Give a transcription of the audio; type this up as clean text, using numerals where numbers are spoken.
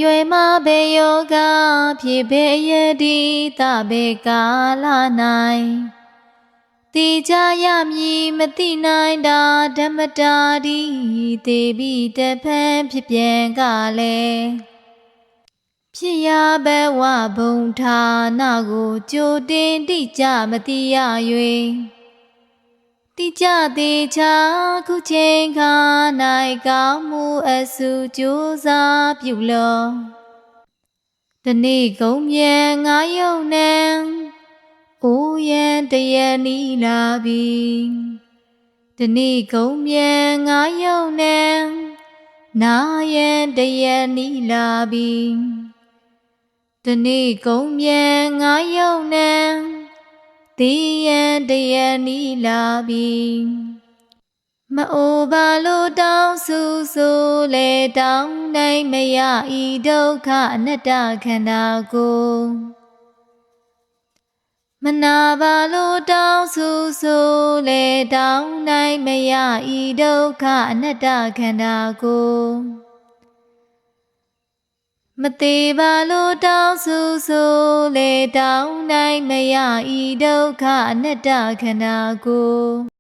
ရွယ်မှာဘေယောဂဖြစ်ဘေယတိတဘေကာလ၌တိကြရမည်မတိနိုင်တာဓမ္မတာဒီတေပိတဖန်ဖြစ်ပြန်ကလည်းဖြစ်ရဘဝဘုံဌာနကိုကြိုတင်တိကြမတိရ၍တိကြသေးချာခုချိန်ခါ၌ကောင်းမှုအစုကြိုးစားပြုလောတနေ့ကုန်မြန်ငါယုံနံအိုးရန်တရနီလာပြီတနေ့ကုန်မြန်ငါယုံနံနာယံတရနီလာပြီတနေ့ကုန်မြန်ငါယုံနံတေယံတရနီလာပြီမအိုပါလို့တောင်းဆူဆိုလေတောင်းနိုင်မရဤဒုက္ခအနတ္တခန္ဓာကိုမနာပါလို့တောင်းဆူဆိုလေတောင်းနိုင်မရဤဒုက္ခအနတ္တခန္ဓာကိုမသေးပါလို့တောင်းဆူဆိုလေတောင်းနိုင်မရဤဒုက္ခအနတ္တခန္ဓာကို